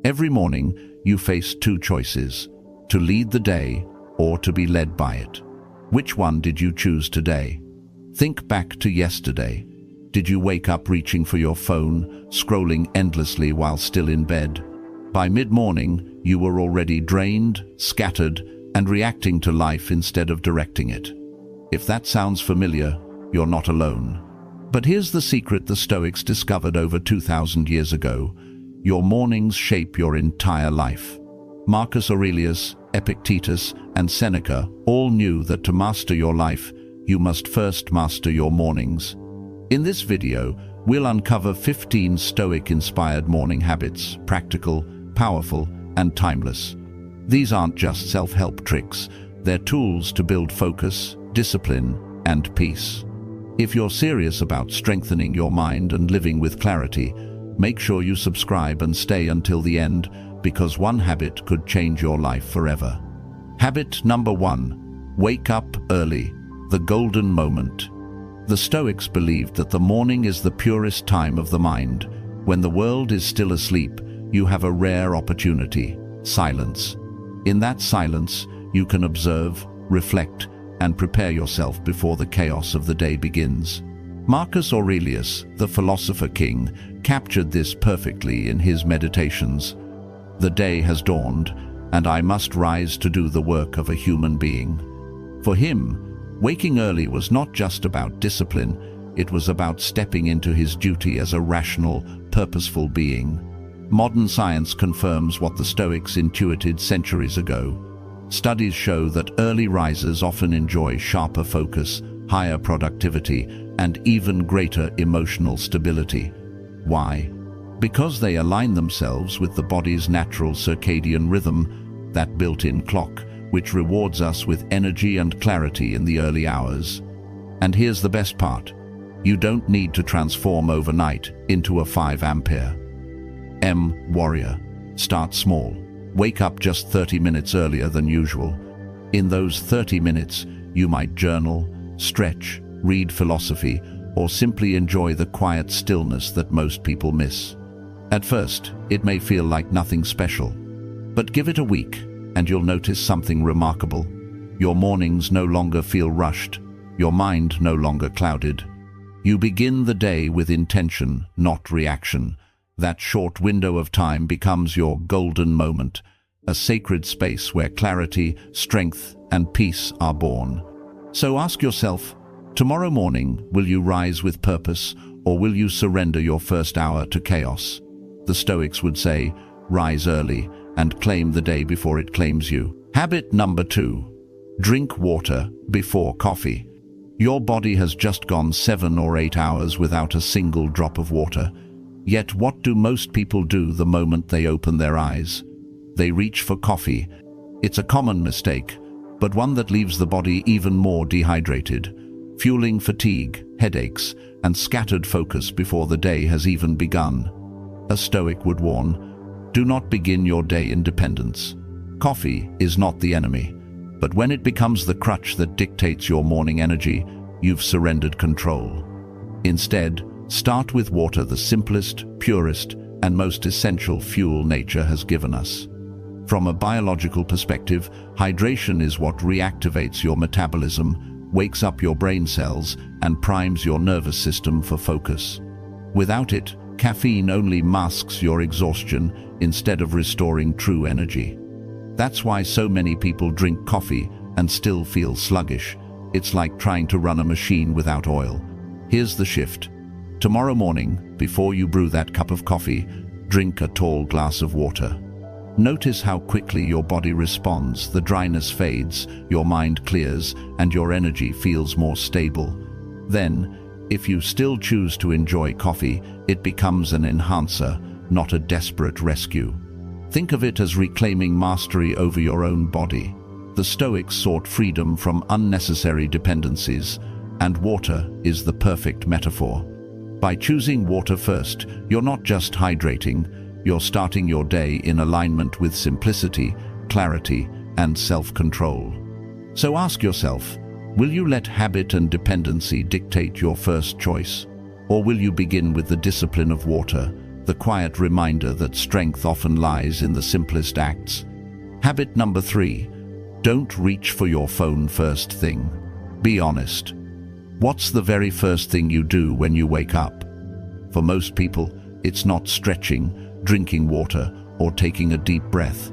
Every morning, you face two choices: to lead the day or to be led by it. Which one did you choose today? Think back to yesterday. Did you wake up reaching for your phone, scrolling endlessly while still in bed? By mid-morning, you were already drained, scattered, and reacting to life instead of directing it. If that sounds familiar, you're not alone. But here's the secret the Stoics discovered over 2,000 years ago. Your mornings shape your entire life. Marcus Aurelius, Epictetus, and Seneca all knew that to master your life, you must first master your mornings. In this video, we'll uncover 15 Stoic-inspired morning habits, practical, powerful, and timeless. These aren't just self-help tricks, they're tools to build focus, discipline, and peace. If you're serious about strengthening your mind and living with clarity, make sure you subscribe and stay until the end, because one habit could change your life forever. Habit number 1. Wake up early, the golden moment. The Stoics believed that the morning is the purest time of the mind. When the world is still asleep, you have a rare opportunity: silence. In that silence, you can observe, reflect, and prepare yourself before the chaos of the day begins. Marcus Aurelius, the philosopher king, captured this perfectly in his Meditations. The day has dawned, and I must rise to do the work of a human being. For him, waking early was not just about discipline, it was about stepping into his duty as a rational, purposeful being. Modern science confirms what the Stoics intuited centuries ago. Studies show that early risers often enjoy sharper focus, higher productivity, and even greater emotional stability. Why? Because they align themselves with the body's natural circadian rhythm, that built-in clock, which rewards us with energy and clarity in the early hours. And here's the best part: you don't need to transform overnight into a 5-ampere warrior. Start small. Wake up just 30 minutes earlier than usual. In those 30 minutes, you might journal, stretch, read philosophy, or simply enjoy the quiet stillness that most people miss. At first, it may feel like nothing special, but give it a week, and you'll notice something remarkable. Your mornings no longer feel rushed, your mind no longer clouded. You begin the day with intention, not reaction. That short window of time becomes your golden moment, a sacred space where clarity, strength, and peace are born. So ask yourself, tomorrow morning, will you rise with purpose, or will you surrender your first hour to chaos? The Stoics would say, rise early and claim the day before it claims you. Habit number 2. Drink water before coffee. Your body has just gone 7 or 8 hours without a single drop of water. Yet what do most people do the moment they open their eyes? They reach for coffee. It's a common mistake, but one that leaves the body even more dehydrated, fueling fatigue, headaches, and scattered focus before the day has even begun. A Stoic would warn, do not begin your day in dependence. Coffee is not the enemy, but when it becomes the crutch that dictates your morning energy, you've surrendered control. Instead, start with water, the simplest, purest, and most essential fuel nature has given us. From a biological perspective, hydration is what reactivates your metabolism, wakes up your brain cells, and primes your nervous system for focus. Without it, caffeine only masks your exhaustion instead of restoring true energy. That's why so many people drink coffee and still feel sluggish. It's like trying to run a machine without oil. Here's the shift. Tomorrow morning, before you brew that cup of coffee, drink a tall glass of water. Notice how quickly your body responds, the dryness fades, your mind clears, and your energy feels more stable. Then, if you still choose to enjoy coffee, it becomes an enhancer, not a desperate rescue. Think of it as reclaiming mastery over your own body. The Stoics sought freedom from unnecessary dependencies, and water is the perfect metaphor. By choosing water first, you're not just hydrating, you're starting your day in alignment with simplicity, clarity, and self-control. So ask yourself, will you let habit and dependency dictate your first choice? Or will you begin with the discipline of water, the quiet reminder that strength often lies in the simplest acts. Habit number 3. Don't reach for your phone first thing. Be honest. What's the very first thing you do when you wake up? For most people, it's not stretching, drinking water, or taking a deep breath.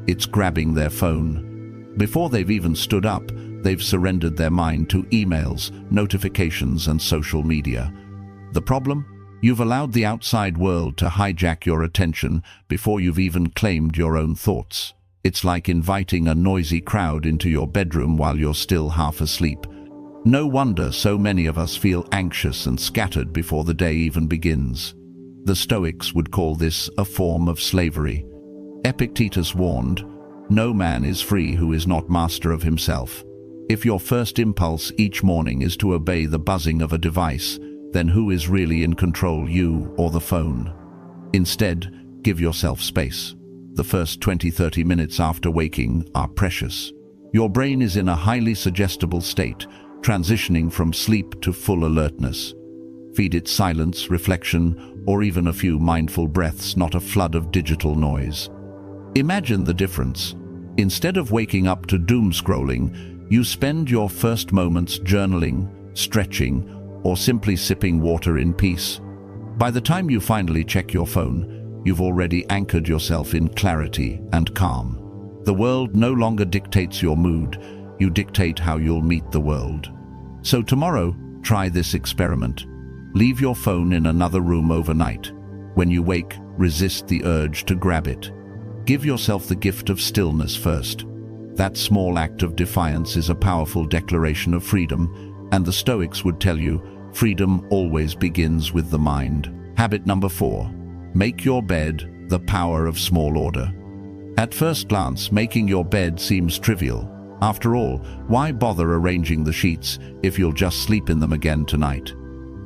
It's grabbing their phone. Before they've even stood up, they've surrendered their mind to emails, notifications, and social media. The problem? You've allowed the outside world to hijack your attention before you've even claimed your own thoughts. It's like inviting a noisy crowd into your bedroom while you're still half asleep. No wonder so many of us feel anxious and scattered before the day even begins. The Stoics would call this a form of slavery. Epictetus warned, "No man is free who is not master of himself." If your first impulse each morning is to obey the buzzing of a device, then who is really in control, you or the phone? Instead, give yourself space. The first 20-30 minutes after waking are precious. Your brain is in a highly suggestible state, transitioning from sleep to full alertness. Feed it silence, reflection, or even a few mindful breaths, not a flood of digital noise. Imagine the difference. Instead of waking up to doom scrolling, you spend your first moments journaling, stretching, or simply sipping water in peace. By the time you finally check your phone, you've already anchored yourself in clarity and calm. The world no longer dictates your mood, you dictate how you'll meet the world. So tomorrow, try this experiment. Leave your phone in another room overnight. When you wake, resist the urge to grab it. Give yourself the gift of stillness first. That small act of defiance is a powerful declaration of freedom, and the Stoics would tell you, freedom always begins with the mind. Habit number 4. Make your bed, the power of small order. At first glance, making your bed seems trivial. After all, why bother arranging the sheets if you'll just sleep in them again tonight?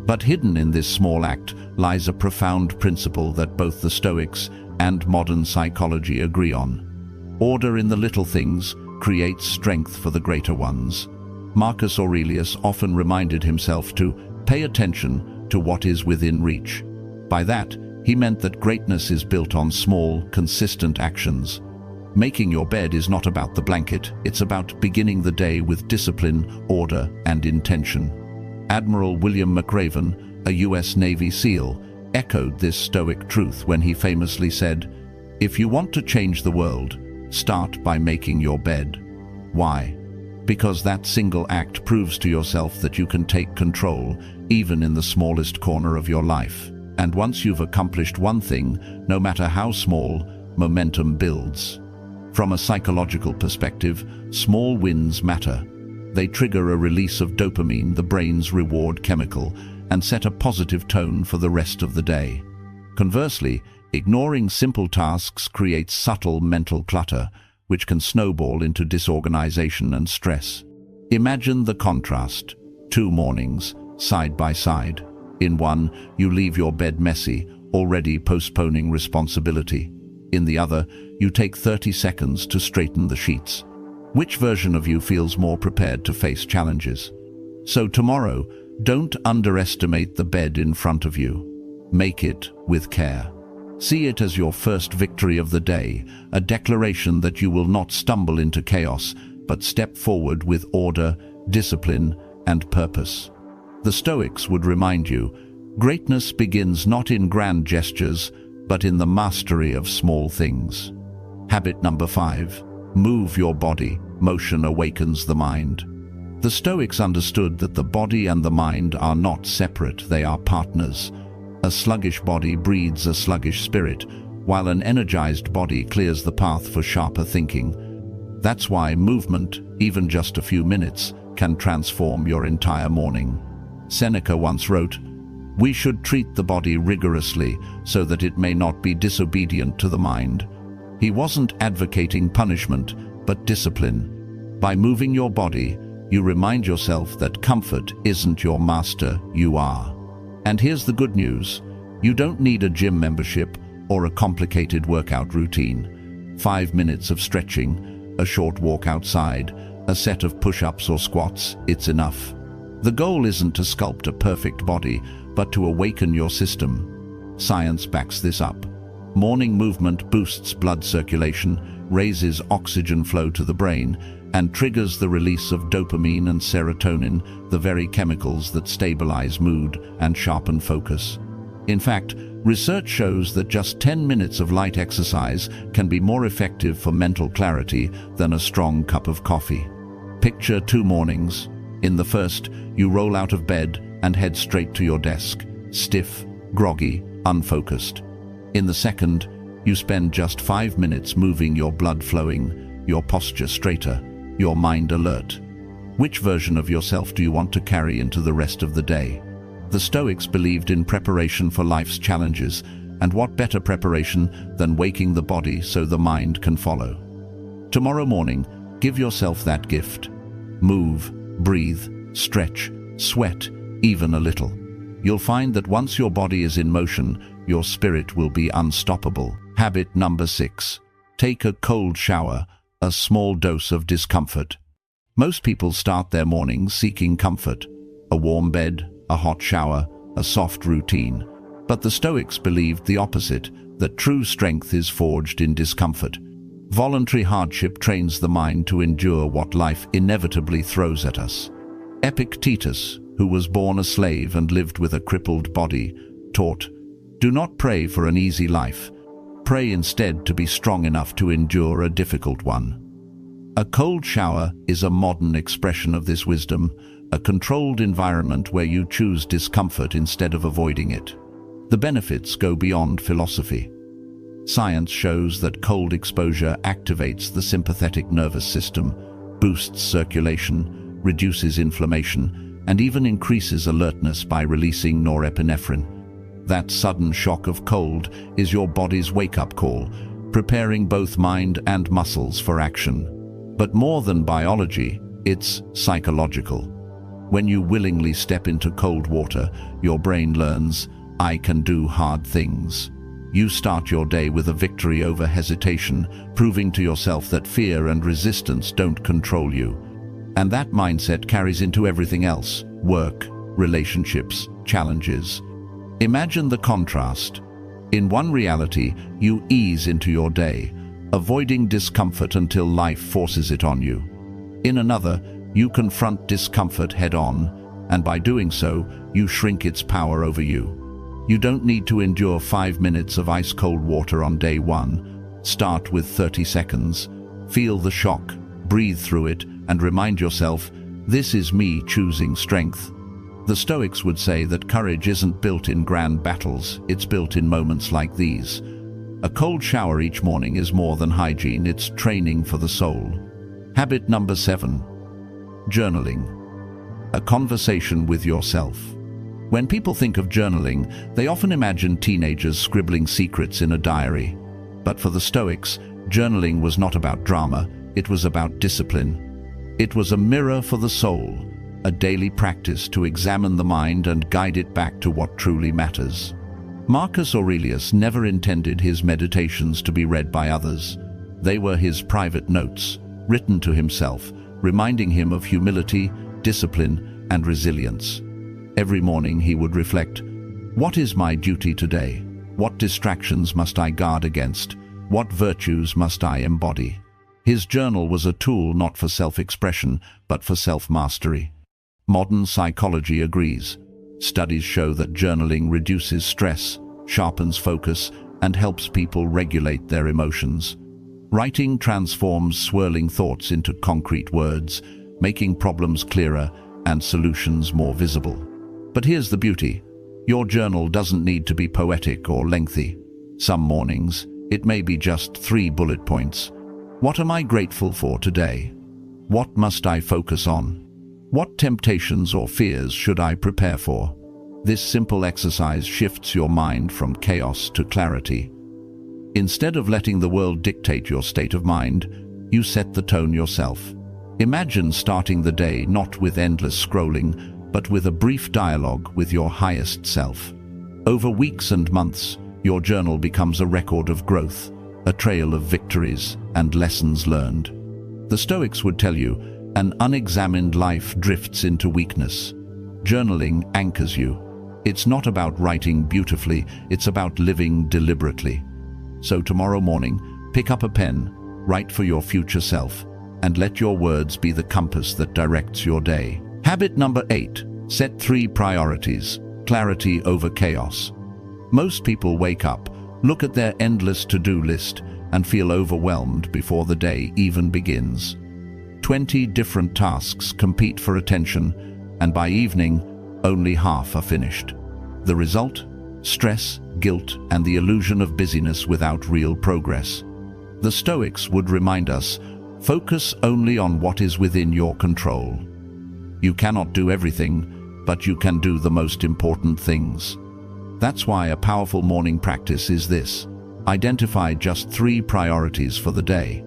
But hidden in this small act lies a profound principle that both the Stoics and modern psychology agree on. Order in the little things creates strength for the greater ones. Marcus Aurelius often reminded himself to pay attention to what is within reach. By that, he meant that greatness is built on small, consistent actions. Making your bed is not about the blanket, it's about beginning the day with discipline, order, and intention. Admiral William McRaven, a U.S. Navy SEAL, echoed this Stoic truth when he famously said, "If you want to change the world, start by making your bed." Why? Because that single act proves to yourself that you can take control, even in the smallest corner of your life. And once you've accomplished one thing, no matter how small, momentum builds. From a psychological perspective, small wins matter. They trigger a release of dopamine, the brain's reward chemical, and set a positive tone for the rest of the day. Conversely, ignoring simple tasks creates subtle mental clutter, which can snowball into disorganization and stress. Imagine the contrast. 2 mornings, side by side. In one, you leave your bed messy, already postponing responsibility. In the other, you take 30 seconds to straighten the sheets. Which version of you feels more prepared to face challenges? So tomorrow, don't underestimate the bed in front of you. Make it with care. See it as your first victory of the day, a declaration that you will not stumble into chaos, but step forward with order, discipline, and purpose. The Stoics would remind you, greatness begins not in grand gestures, but in the mastery of small things. Habit number 5. Move your body. Motion awakens the mind. The Stoics understood that the body and the mind are not separate, they are partners. A sluggish body breeds a sluggish spirit, while an energized body clears the path for sharper thinking. That's why movement, even just a few minutes, can transform your entire morning. Seneca once wrote, "We should treat the body rigorously so that it may not be disobedient to the mind." He wasn't advocating punishment, but discipline. By moving your body, you remind yourself that comfort isn't your master, you are. And here's the good news. You don't need a gym membership or a complicated workout routine. 5 minutes of stretching, a short walk outside, a set of push-ups or squats, it's enough. The goal isn't to sculpt a perfect body, but to awaken your system. Science backs this up. Morning movement boosts blood circulation, raises oxygen flow to the brain, and triggers the release of dopamine and serotonin, the very chemicals that stabilize mood and sharpen focus. In fact, research shows that just 10 minutes of light exercise can be more effective for mental clarity than a strong cup of coffee. Picture 2 mornings. In the first, you roll out of bed and head straight to your desk, stiff, groggy, unfocused. In the second, you spend just 5 minutes moving your blood flowing, your posture straighter, your mind alert. Which version of yourself do you want to carry into the rest of the day? The Stoics believed in preparation for life's challenges, and what better preparation than waking the body so the mind can follow? Tomorrow morning, give yourself that gift. Move, breathe, stretch, sweat, even a little. You'll find that once your body is in motion, your spirit will be unstoppable. Habit number 6. Take a cold shower, a small dose of discomfort. Most people start their mornings seeking comfort. A warm bed, a hot shower, a soft routine. But the Stoics believed the opposite, that true strength is forged in discomfort. Voluntary hardship trains the mind to endure what life inevitably throws at us. Epictetus, who was born a slave and lived with a crippled body, taught, "Do not pray for an easy life. Pray instead to be strong enough to endure a difficult one." A cold shower is a modern expression of this wisdom, a controlled environment where you choose discomfort instead of avoiding it. The benefits go beyond philosophy. Science shows that cold exposure activates the sympathetic nervous system, boosts circulation, reduces inflammation, and even increases alertness by releasing norepinephrine. That sudden shock of cold is your body's wake-up call, preparing both mind and muscles for action. But more than biology, it's psychological. When you willingly step into cold water, your brain learns, "I can do hard things." You start your day with a victory over hesitation, proving to yourself that fear and resistance don't control you. And that mindset carries into everything else: work, relationships, challenges. Imagine the contrast. In one reality, you ease into your day, avoiding discomfort until life forces it on you. In another, you confront discomfort head-on, and by doing so, you shrink its power over you. You don't need to endure 5 minutes of ice-cold water on day 1. Start with 30 seconds. Feel the shock, breathe through it, and remind yourself, "This is me choosing strength." The Stoics would say that courage isn't built in grand battles, it's built in moments like these. A cold shower each morning is more than hygiene, it's training for the soul. Habit number 7. Journaling. A conversation with yourself. When people think of journaling, they often imagine teenagers scribbling secrets in a diary. But for the Stoics, journaling was not about drama, it was about discipline. It was a mirror for the soul, a daily practice to examine the mind and guide it back to what truly matters. Marcus Aurelius never intended his meditations to be read by others. They were his private notes, written to himself, reminding him of humility, discipline, and resilience. Every morning he would reflect, "What is my duty today? What distractions must I guard against? What virtues must I embody?" His journal was a tool not for self-expression, but for self-mastery. Modern psychology agrees. Studies show that journaling reduces stress, sharpens focus, and helps people regulate their emotions. Writing transforms swirling thoughts into concrete words, making problems clearer and solutions more visible. But here's the beauty. Your journal doesn't need to be poetic or lengthy. Some mornings, it may be just 3 bullet points. What am I grateful for today? What must I focus on? What temptations or fears should I prepare for? This simple exercise shifts your mind from chaos to clarity. Instead of letting the world dictate your state of mind, you set the tone yourself. Imagine starting the day not with endless scrolling, but with a brief dialogue with your highest self. Over weeks and months, your journal becomes a record of growth, a trail of victories and lessons learned. The Stoics would tell you, an unexamined life drifts into weakness. Journaling anchors you. It's not about writing beautifully, it's about living deliberately. So tomorrow morning, pick up a pen, write for your future self, and let your words be the compass that directs your day. Habit number 8. Set 3 priorities. Clarity over chaos. Most people wake up, look at their endless to-do list, and feel overwhelmed before the day even begins. 20 different tasks compete for attention, and by evening, only half are finished. The result? Stress, guilt, and the illusion of busyness without real progress. The Stoics would remind us, focus only on what is within your control. You cannot do everything, but you can do the most important things. That's why a powerful morning practice is this. Identify just 3 priorities for the day.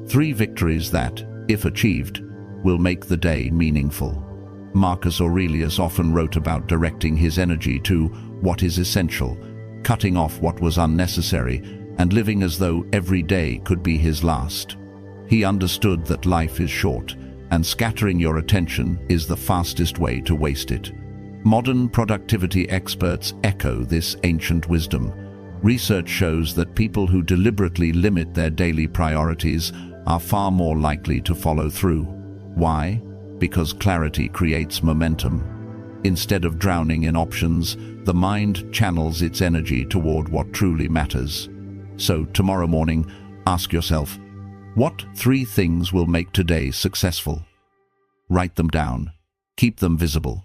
3 victories that, if achieved, will make the day meaningful. Marcus Aurelius often wrote about directing his energy to what is essential, cutting off what was unnecessary, and living as though every day could be his last. He understood that life is short, and scattering your attention is the fastest way to waste it. Modern productivity experts echo this ancient wisdom. Research shows that people who deliberately limit their daily priorities are far more likely to follow through. Why? Because clarity creates momentum. Instead of drowning in options, the mind channels its energy toward what truly matters. So tomorrow morning, ask yourself, what 3 things will make today successful? Write them down. Keep them visible.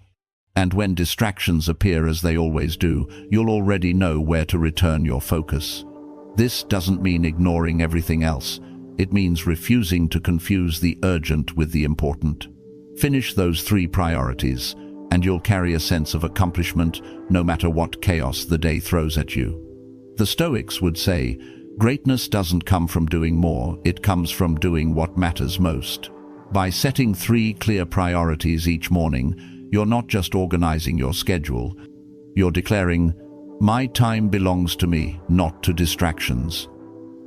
And when distractions appear, as they always do, you'll already know where to return your focus. This doesn't mean ignoring everything else. It means refusing to confuse the urgent with the important. Finish those 3 priorities, and you'll carry a sense of accomplishment no matter what chaos the day throws at you. The Stoics would say, greatness doesn't come from doing more, it comes from doing what matters most. By setting 3 clear priorities each morning, you're not just organizing your schedule, you're declaring, my time belongs to me, not to distractions.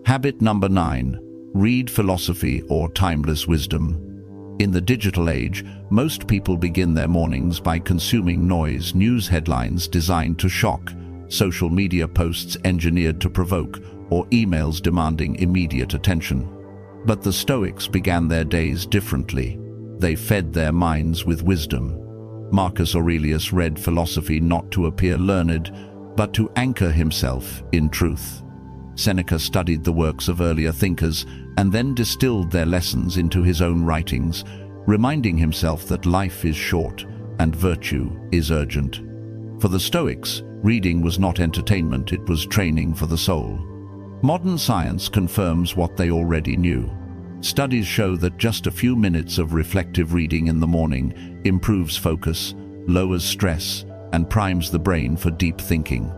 Habit number 9. Read philosophy or timeless wisdom. In the digital age, most people begin their mornings by consuming noise, news headlines designed to shock, social media posts engineered to provoke, or emails demanding immediate attention. But the Stoics began their days differently. They fed their minds with wisdom. Marcus Aurelius read philosophy not to appear learned, but to anchor himself in truth. Seneca studied the works of earlier thinkers and then distilled their lessons into his own writings, reminding himself that life is short and virtue is urgent. For the Stoics, reading was not entertainment, it was training for the soul. Modern science confirms what they already knew. Studies show that just a few minutes of reflective reading in the morning improves focus, lowers stress, and primes the brain for deep thinking.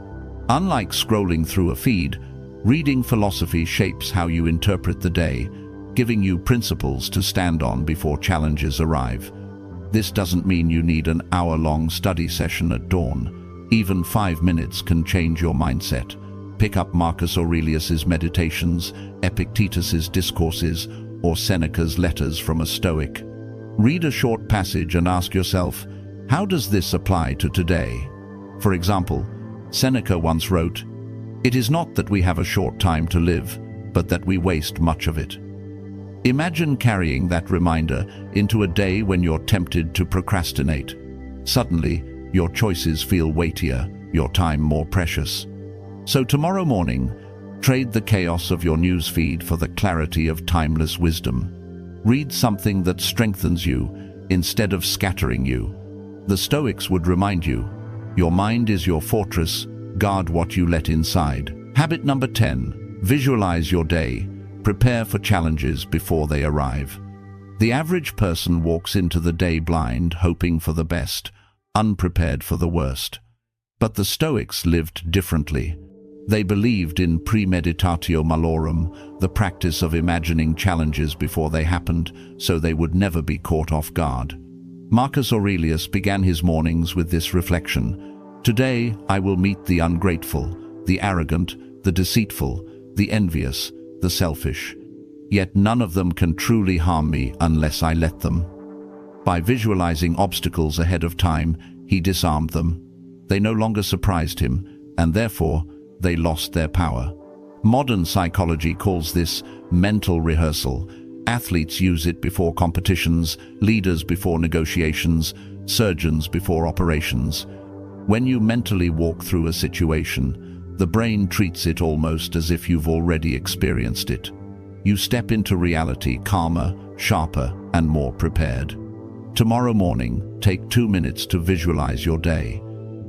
Unlike scrolling through a feed, reading philosophy shapes how you interpret the day, giving you principles to stand on before challenges arrive. This doesn't mean you need an hour-long study session at dawn. Even 5 minutes can change your mindset. Pick up Marcus Aurelius's Meditations, Epictetus's Discourses, or Seneca's Letters from a Stoic. Read a short passage and ask yourself, how does this apply to today? For example, Seneca once wrote, "It is not that we have a short time to live, but that we waste much of it." Imagine carrying that reminder into a day when you're tempted to procrastinate. Suddenly, your choices feel weightier, your time more precious. So tomorrow morning, trade the chaos of your news feed for the clarity of timeless wisdom. Read something that strengthens you instead of scattering you. The Stoics would remind you, your mind is your fortress, guard what you let inside. Habit number 10, visualize your day. Prepare for challenges before they arrive. The average person walks into the day blind, hoping for the best, unprepared for the worst. But the Stoics lived differently. They believed in premeditatio malorum, the practice of imagining challenges before they happened, so they would never be caught off guard. Marcus Aurelius began his mornings with this reflection: "Today I will meet the ungrateful, the arrogant, the deceitful, the envious, the selfish. Yet none of them can truly harm me unless I let them." By visualizing obstacles ahead of time, he disarmed them. They no longer surprised him, and therefore they lost their power. Modern psychology calls this mental rehearsal. Athletes use it before competitions, leaders before negotiations, surgeons before operations. When you mentally walk through a situation, the brain treats it almost as if you've already experienced it. You step into reality calmer, sharper, and more prepared. Tomorrow morning, take 2 minutes to visualize your day.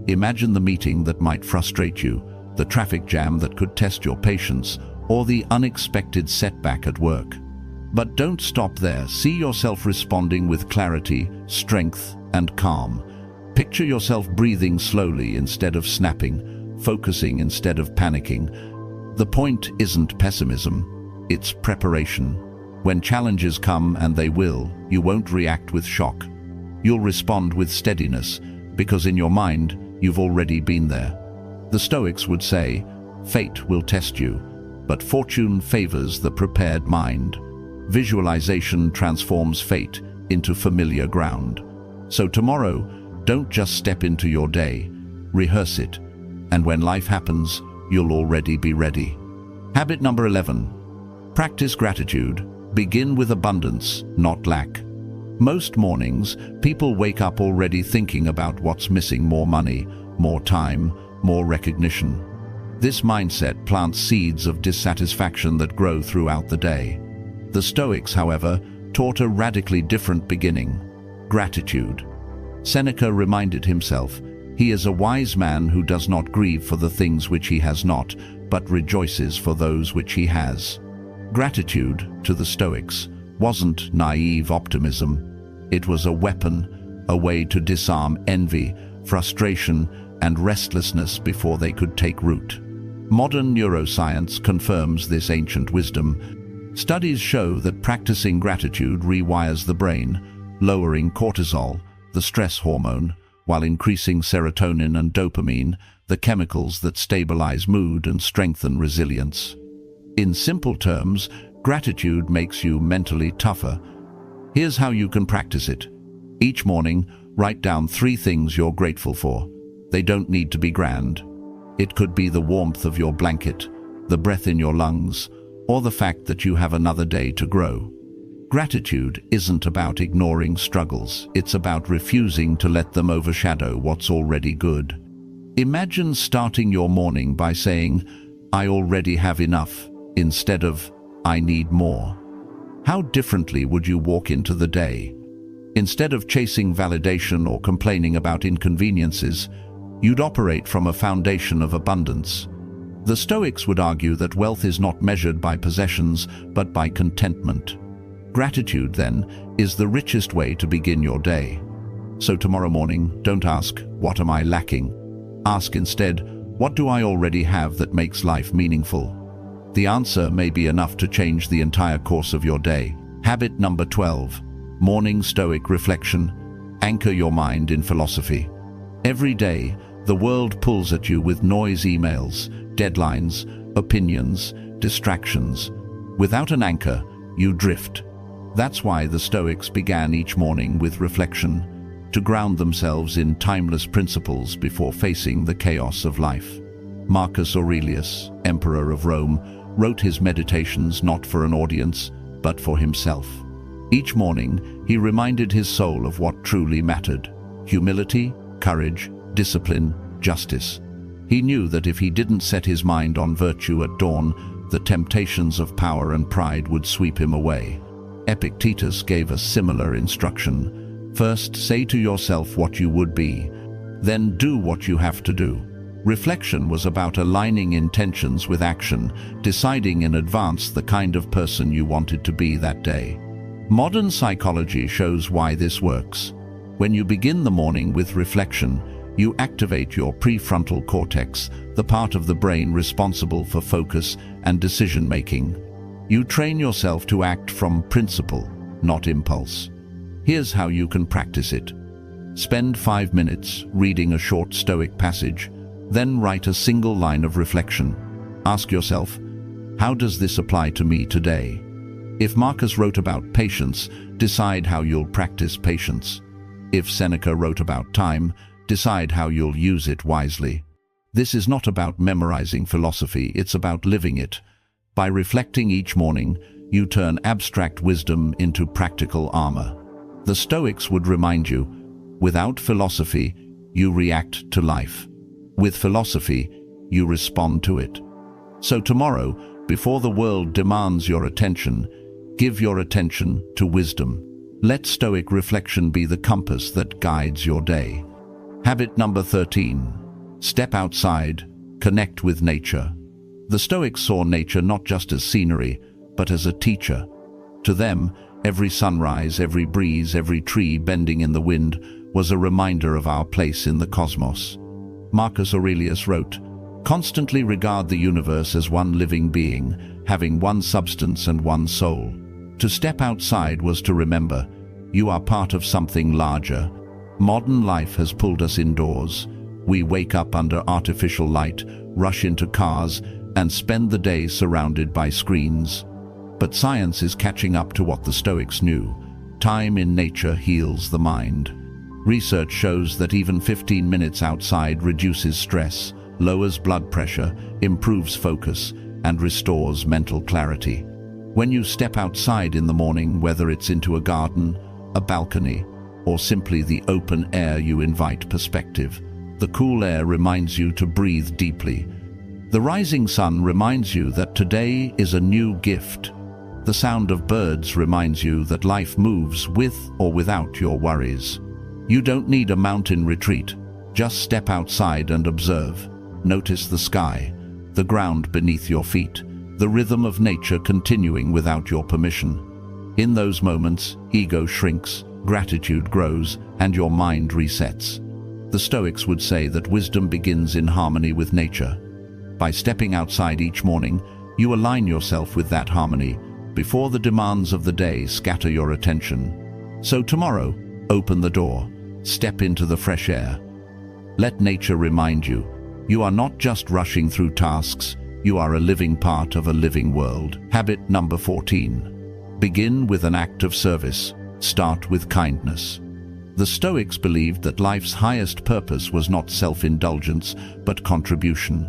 Imagine the meeting that might frustrate you, the traffic jam that could test your patience, or the unexpected setback at work. But don't stop there. See yourself responding with clarity, strength, and calm. Picture yourself breathing slowly instead of snapping, focusing instead of panicking. The point isn't pessimism, it's preparation. When challenges come, and they will, you won't react with shock. You'll respond with steadiness, because in your mind, you've already been there. The Stoics would say, fate will test you, but fortune favors the prepared mind. Visualization transforms fate into familiar ground. So tomorrow, don't just step into your day, rehearse it, and when life happens, you'll already be ready. Habit number 11. Practice gratitude. Begin with abundance, not lack. Most mornings, people wake up already thinking about what's missing: more money, more time, more recognition. This mindset plants seeds of dissatisfaction that grow throughout the day. The Stoics, however, taught a radically different beginning: gratitude. Seneca reminded himself, "He is a wise man who does not grieve for the things which he has not, but rejoices for those which he has." Gratitude, to the Stoics, wasn't naive optimism. It was a weapon, a way to disarm envy, frustration, and restlessness before they could take root. Modern neuroscience confirms this ancient wisdom. Studies show that practicing gratitude rewires the brain, lowering cortisol, the stress hormone, while increasing serotonin and dopamine, the chemicals that stabilize mood and strengthen resilience. In simple terms, gratitude makes you mentally tougher. Here's how you can practice it. Each morning, write down 3 things you're grateful for. They don't need to be grand. It could be the warmth of your blanket, the breath in your lungs, or the fact that you have another day to grow. Gratitude isn't about ignoring struggles. It's about refusing to let them overshadow what's already good. Imagine starting your morning by saying, "I already have enough," instead of, "I need more." How differently would you walk into the day? Instead of chasing validation or complaining about inconveniences, you'd operate from a foundation of abundance. The Stoics would argue that wealth is not measured by possessions, but by contentment. Gratitude, then, is the richest way to begin your day. So tomorrow morning, don't ask, "What am I lacking?" Ask instead, "What do I already have that makes life meaningful?" The answer may be enough to change the entire course of your day. Habit number 12. Morning Stoic reflection. Anchor your mind in philosophy. Every day, the world pulls at you with noise, emails, deadlines, opinions, distractions. Without an anchor, you drift. That's why the Stoics began each morning with reflection, to ground themselves in timeless principles before facing the chaos of life. Marcus Aurelius, Emperor of Rome, wrote his meditations not for an audience, but for himself. Each morning, he reminded his soul of what truly mattered: humility, courage, discipline, justice. He knew that if he didn't set his mind on virtue at dawn, the temptations of power and pride would sweep him away. Epictetus gave a similar instruction. First, say to yourself what you would be, then do what you have to do. Reflection was about aligning intentions with action, deciding in advance the kind of person you wanted to be that day. Modern psychology shows why this works. When you begin the morning with reflection, you activate your prefrontal cortex, the part of the brain responsible for focus and decision-making. You train yourself to act from principle, not impulse. Here's how you can practice it. Spend 5 minutes reading a short Stoic passage, then write a single line of reflection. Ask yourself, how does this apply to me today? If Marcus wrote about patience, decide how you'll practice patience. If Seneca wrote about time, Decide how you'll use it wisely. This is not about memorizing philosophy, it's about living it. By reflecting each morning, you turn abstract wisdom into practical armor. The Stoics would remind you, without philosophy, you react to life. With philosophy, you respond to it. So tomorrow, before the world demands your attention, give your attention to wisdom. Let Stoic reflection be the compass that guides your day. Habit number 13. Step outside, connect with nature. The Stoics saw nature not just as scenery, but as a teacher. To them, every sunrise, every breeze, every tree bending in the wind was a reminder of our place in the cosmos. Marcus Aurelius wrote, "Constantly regard the universe as one living being, having one substance and one soul." To step outside was to remember, you are part of something larger. Modern life has pulled us indoors. We wake up under artificial light, rush into cars, and spend the day surrounded by screens. But science is catching up to what the Stoics knew. Time in nature heals the mind. Research shows that even 15 minutes outside reduces stress, lowers blood pressure, improves focus, and restores mental clarity. When you step outside in the morning, whether it's into a garden, a balcony, or simply the open air, you invite perspective. The cool air reminds you to breathe deeply. The rising sun reminds you that today is a new gift. The sound of birds reminds you that life moves with or without your worries. You don't need a mountain retreat. Just step outside and observe. Notice the sky, the ground beneath your feet, the rhythm of nature continuing without your permission. In those moments, ego shrinks, gratitude grows, and your mind resets. The Stoics would say that wisdom begins in harmony with nature. By stepping outside each morning, you align yourself with that harmony before the demands of the day scatter your attention. So tomorrow, open the door, step into the fresh air. Let nature remind you, you are not just rushing through tasks, you are a living part of a living world. Habit number 14. Begin with an act of service. Start with kindness. The Stoics believed that life's highest purpose was not self-indulgence, but contribution.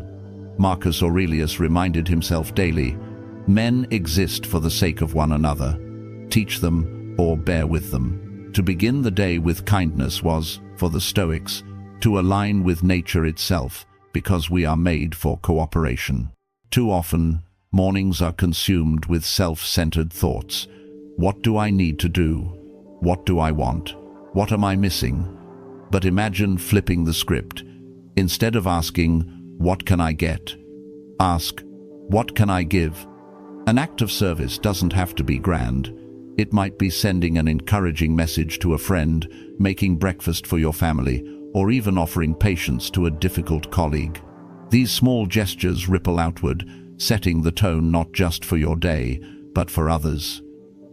Marcus Aurelius reminded himself daily, men exist for the sake of one another. Teach them or bear with them. To begin the day with kindness was, for the Stoics, to align with nature itself, because we are made for cooperation. Too often, mornings are consumed with self-centered thoughts. What do I need to do? What do I want? What am I missing? But imagine flipping the script. Instead of asking, what can I get? Ask, what can I give? An act of service doesn't have to be grand. It might be sending an encouraging message to a friend, making breakfast for your family, or even offering patience to a difficult colleague. These small gestures ripple outward, setting the tone not just for your day, but for others.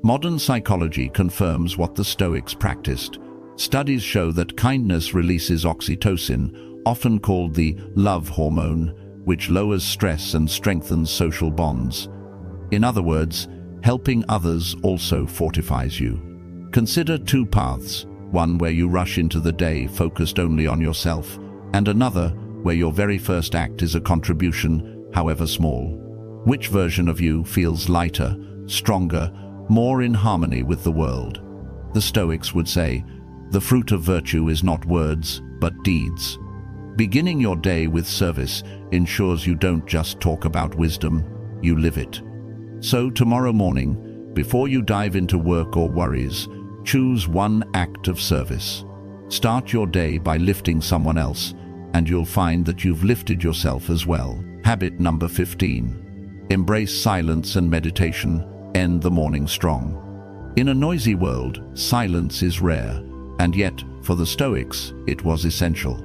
Modern psychology confirms what the Stoics practiced. Studies show that kindness releases oxytocin, often called the love hormone, which lowers stress and strengthens social bonds. In other words, helping others also fortifies you. Consider two paths, one where you rush into the day focused only on yourself, and another where your very first act is a contribution, however small. Which version of you feels lighter, stronger, more in harmony with the world? The Stoics would say, the fruit of virtue is not words, but deeds. Beginning your day with service ensures you don't just talk about wisdom, you live it. So tomorrow morning, before you dive into work or worries, choose one act of service. Start your day by lifting someone else, and you'll find that you've lifted yourself as well. Habit number 15. Embrace silence and meditation. End the morning strong. In a noisy world, silence is rare, and yet, for the Stoics, it was essential.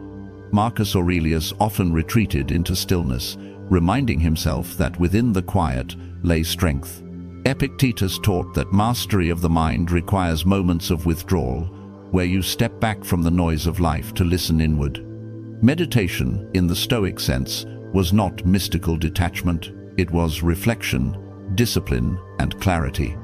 Marcus Aurelius often retreated into stillness, reminding himself that within the quiet lay strength. Epictetus taught that mastery of the mind requires moments of withdrawal, where you step back from the noise of life to listen inward. Meditation, in the Stoic sense, was not mystical detachment, it was reflection, discipline, and clarity.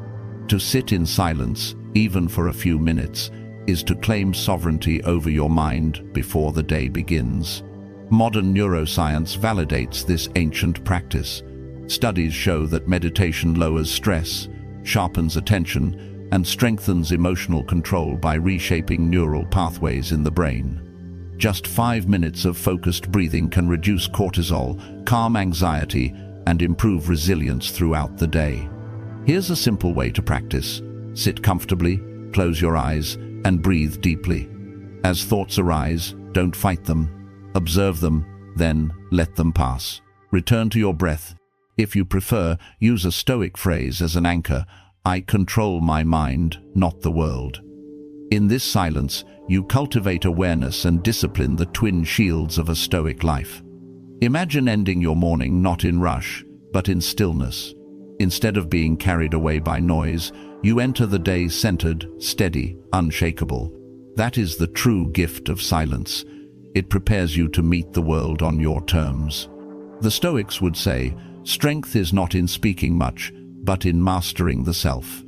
To sit in silence, even for a few minutes, is to claim sovereignty over your mind before the day begins. Modern neuroscience validates this ancient practice. Studies show that meditation lowers stress, sharpens attention, and strengthens emotional control by reshaping neural pathways in the brain. Just 5 minutes of focused breathing can reduce cortisol, calm anxiety, and improve resilience throughout the day. Here's a simple way to practice. Sit comfortably, close your eyes, and breathe deeply. As thoughts arise, don't fight them. Observe them, then let them pass. Return to your breath. If you prefer, use a Stoic phrase as an anchor: I control my mind, not the world. In this silence, you cultivate awareness and discipline, the twin shields of a Stoic life. Imagine ending your morning not in rush, but in stillness. Instead of being carried away by noise, you enter the day centered, steady, unshakable. That is the true gift of silence. It prepares you to meet the world on your terms. The Stoics would say, strength is not in speaking much, but in mastering the self.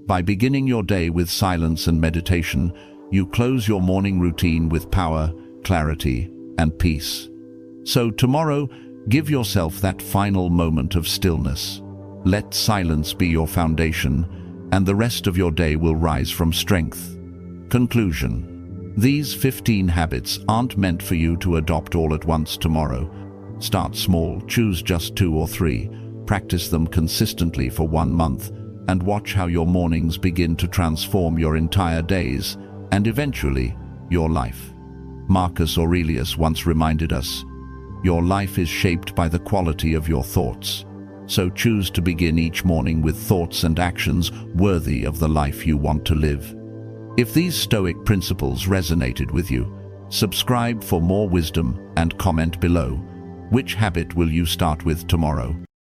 By beginning your day with silence and meditation, you close your morning routine with power, clarity, and peace. So tomorrow, give yourself that final moment of stillness. Let silence be your foundation, and the rest of your day will rise from strength. Conclusion: these 15 habits aren't meant for you to adopt all at once tomorrow. Start small, choose just 2 or 3, practice them consistently for 1 month, and watch how your mornings begin to transform your entire days, and eventually, your life. Marcus Aurelius once reminded us, your life is shaped by the quality of your thoughts. So choose to begin each morning with thoughts and actions worthy of the life you want to live. If these Stoic principles resonated with you, subscribe for more wisdom and comment below. Which habit will you start with tomorrow?